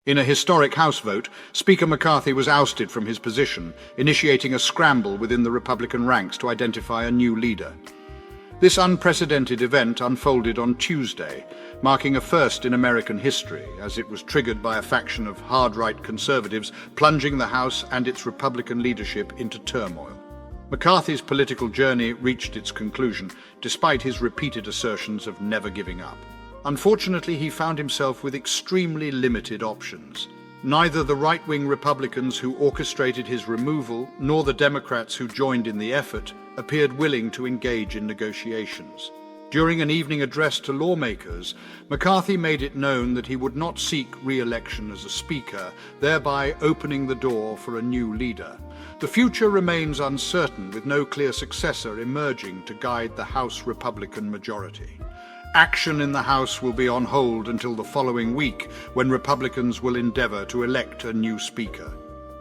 In a historic House vote, Speaker McCarthy was ousted from his position, initiating a scramble within the Republican ranks to identify a new leader. This unprecedented event unfolded on Tuesday, marking a first in American history, as it was triggered by a faction of hard-right conservatives plunging the House and its Republican leadership into turmoil. McCarthy's political journey reached its conclusion, despite his repeated assertions of never giving up. Unfortunately, he found himself with extremely limited options. Neither the right-wing Republicans who orchestrated his removal, nor the Democrats who joined in the effort, appeared willing to engage in negotiations. During an evening address to lawmakers, McCarthy made it known that he would not seek re-election as a speaker, thereby opening the door for a new leader. The future remains uncertain, with no clear successor emerging to guide the House Republican majority. Action in the House will be on hold until the following week, when Republicans will endeavor to elect a new speaker.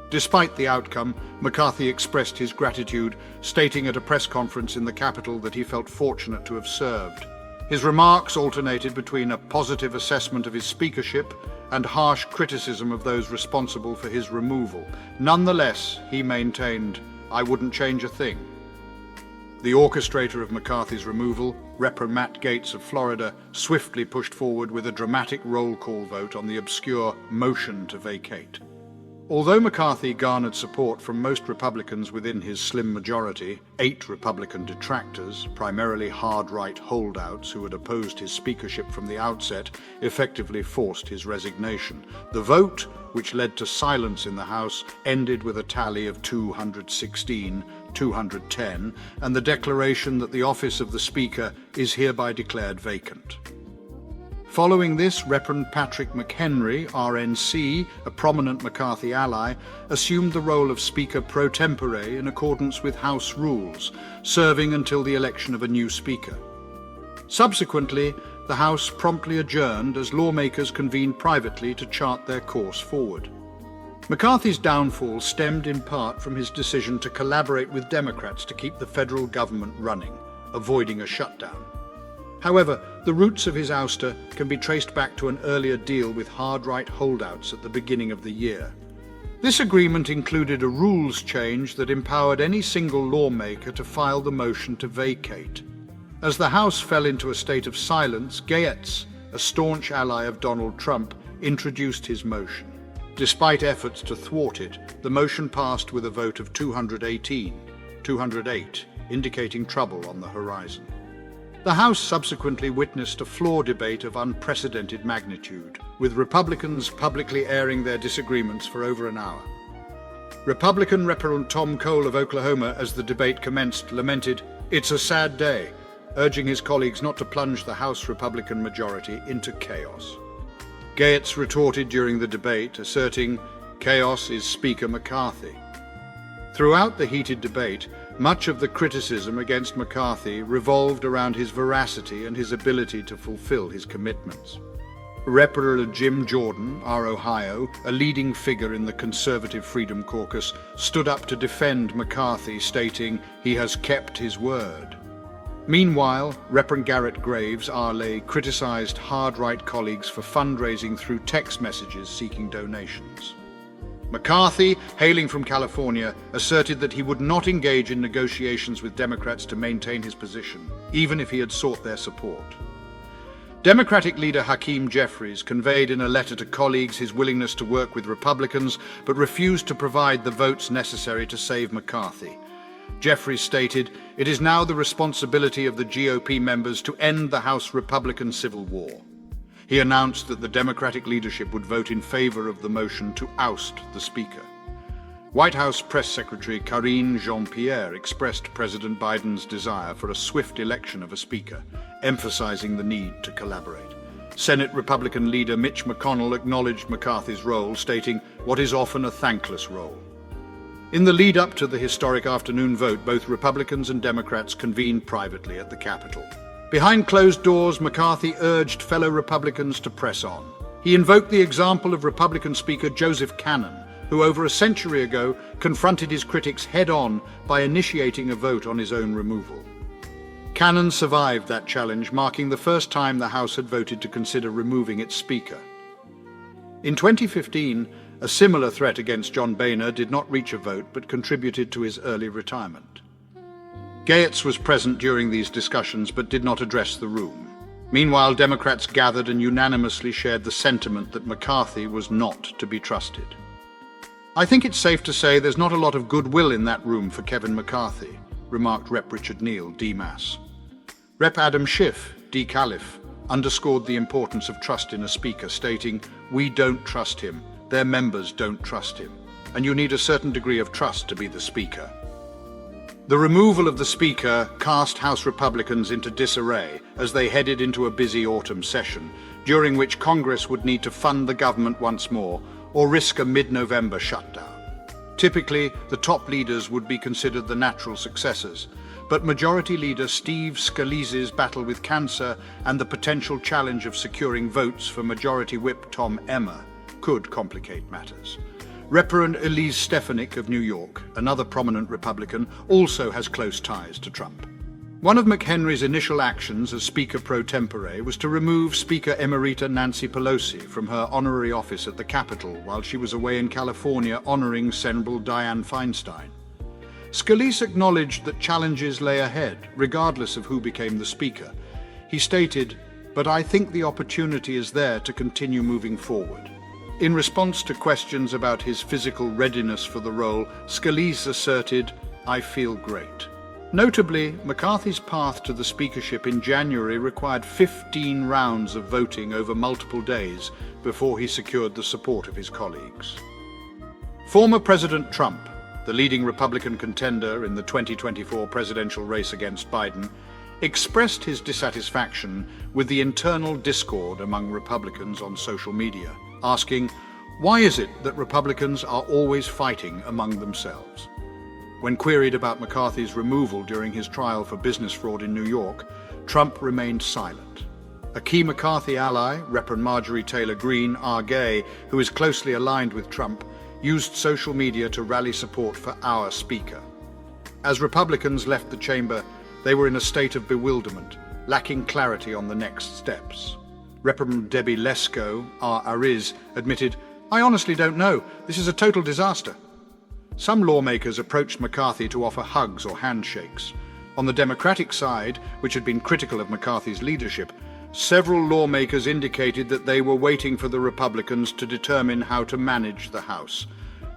Despite the outcome, McCarthy expressed his gratitude, stating at a press conference in the Capitol that he felt fortunate to have served. His remarks alternated between a positive assessment of his speakership and harsh criticism of those responsible for his removal. Nonetheless, he maintained, "I wouldn't change a thing." The orchestrator of McCarthy's removal, Representative Matt Gaetz of Florida, swiftly pushed forward with a dramatic roll call vote on the obscure motion to vacate. Although McCarthy garnered support from most Republicans within his slim majority, 8 Republican detractors, primarily hard-right holdouts who had opposed his speakership from the outset, effectively forced his resignation. The vote, which led to silence in the House, ended with a tally of 216-210, and the declaration that the office of the Speaker is hereby declared vacant. Following this, Reverend Patrick McHenry, RNC, a prominent McCarthy ally, assumed the role of Speaker pro tempore in accordance with House rules, serving until the election of a new Speaker. Subsequently, the House promptly adjourned as lawmakers convened privately to chart their course forward. McCarthy's downfall stemmed in part from his decision to collaborate with Democrats to keep the federal government running, avoiding a shutdown. However, the roots of his ouster can be traced back to an earlier deal with hard-right holdouts at the beginning of the year. This agreement included a rules change that empowered any single lawmaker to file the motion to vacate. As the House fell into a state of silence, Gaetz, a staunch ally of Donald Trump, introduced his motion. Despite efforts to thwart it, the motion passed with a vote of 208, indicating trouble on the horizon. The House subsequently witnessed a floor debate of unprecedented magnitude, with Republicans publicly airing their disagreements for over an hour. Republican Representative Tom Cole of Oklahoma, as the debate commenced, lamented, "It's a sad day," urging his colleagues not to plunge the House Republican majority into chaos. Gaetz retorted during the debate, asserting, "Chaos is Speaker McCarthy." Throughout the heated debate, much of the criticism against McCarthy revolved around his veracity and his ability to fulfill his commitments. Representative Jim Jordan, Ohio, a leading figure in the Conservative Freedom Caucus, stood up to defend McCarthy, stating he has kept his word. Meanwhile, Representative Garrett Graves, Raleigh, criticized hard-right colleagues for fundraising through text messages seeking donations. McCarthy, hailing from California, asserted that he would not engage in negotiations with Democrats to maintain his position, even if he had sought their support. Democratic leader Hakeem Jeffries conveyed in a letter to colleagues his willingness to work with Republicans, but refused to provide the votes necessary to save McCarthy. Jeffries stated, "It is now the responsibility of the GOP members to end the House Republican civil war." He announced that the Democratic leadership would vote in favor of the motion to oust the Speaker. White House Press Secretary Karine Jean-Pierre expressed President Biden's desire for a swift election of a Speaker, emphasizing the need to collaborate. Senate Republican leader Mitch McConnell acknowledged McCarthy's role, stating, "What is often a thankless role." In the lead-up to the historic afternoon vote, both Republicans and Democrats convened privately at the Capitol. Behind closed doors, McCarthy urged fellow Republicans to press on. He invoked the example of Republican Speaker Joseph Cannon, who over a century ago confronted his critics head-on by initiating a vote on his own removal. Cannon survived that challenge, marking the first time the House had voted to consider removing its Speaker. In 2015, a similar threat against John Boehner did not reach a vote but contributed to his early retirement. Gaetz was present during these discussions but did not address the room. Meanwhile, Democrats gathered and unanimously shared the sentiment that McCarthy was not to be trusted. I think it's safe to say there's not a lot of goodwill in that room for Kevin McCarthy, remarked Rep. Richard Neal, D-Mass. Rep. Adam Schiff, D-Caliph, underscored the importance of trust in a speaker, stating, "We don't trust him, their members don't trust him, and you need a certain degree of trust to be the speaker." The removal of the speaker cast House Republicans into disarray as they headed into a busy autumn session, during which Congress would need to fund the government once more or risk a mid-November shutdown. Typically, the top leaders would be considered the natural successors, but Majority Leader Steve Scalise's battle with cancer and the potential challenge of securing votes for Majority Whip Tom Emmer could complicate matters. Reverend Elise Stefanik of New York, another prominent Republican, also has close ties to Trump. One of McHenry's initial actions as Speaker pro tempore was to remove Speaker Emerita Nancy Pelosi from her honorary office at the Capitol while she was away in California honoring Senator Dianne Feinstein. Scalise acknowledged that challenges lay ahead, regardless of who became the Speaker. He stated, "But I think the opportunity is there to continue moving forward." In response to questions about his physical readiness for the role, Scalise asserted, "I feel great." Notably, McCarthy's path to the speakership in January required 15 rounds of voting over multiple days before he secured the support of his colleagues. Former President Trump, the leading Republican contender in the 2024 presidential race against Biden, expressed his dissatisfaction with the internal discord among Republicans on social media, asking, "Why is it that Republicans are always fighting among themselves?" When queried about McCarthy's removal during his trial for business fraud in New York, Trump remained silent. A key McCarthy ally, Reverend Marjorie Taylor Greene, R. Gay, who is closely aligned with Trump, used social media to rally support for our Speaker. As Republicans left the chamber, they were in a state of bewilderment, lacking clarity on the next steps. Reverend Debbie Lesko, R. Ariz, admitted, "I honestly don't know. This is a total disaster." Some lawmakers approached McCarthy to offer hugs or handshakes. On the Democratic side, which had been critical of McCarthy's leadership, several lawmakers indicated that they were waiting for the Republicans to determine how to manage the House.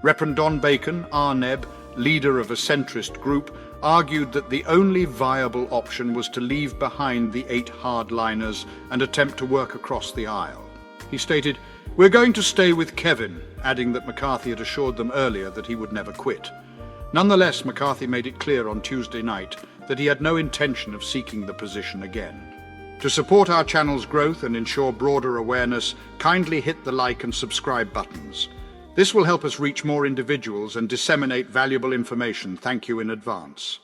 Reverend Don Bacon, R. Neb, leader of a centrist group, argued that the only viable option was to leave behind the 8 hardliners and attempt to work across the aisle. He stated, "We're going to stay with Kevin," adding that McCarthy had assured them earlier that he would never quit. Nonetheless, McCarthy made it clear on Tuesday night that he had no intention of seeking the position again. To support our channel's growth and ensure broader awareness, kindly hit the like and subscribe buttons. This will help us reach more individuals and disseminate valuable information. Thank you in advance.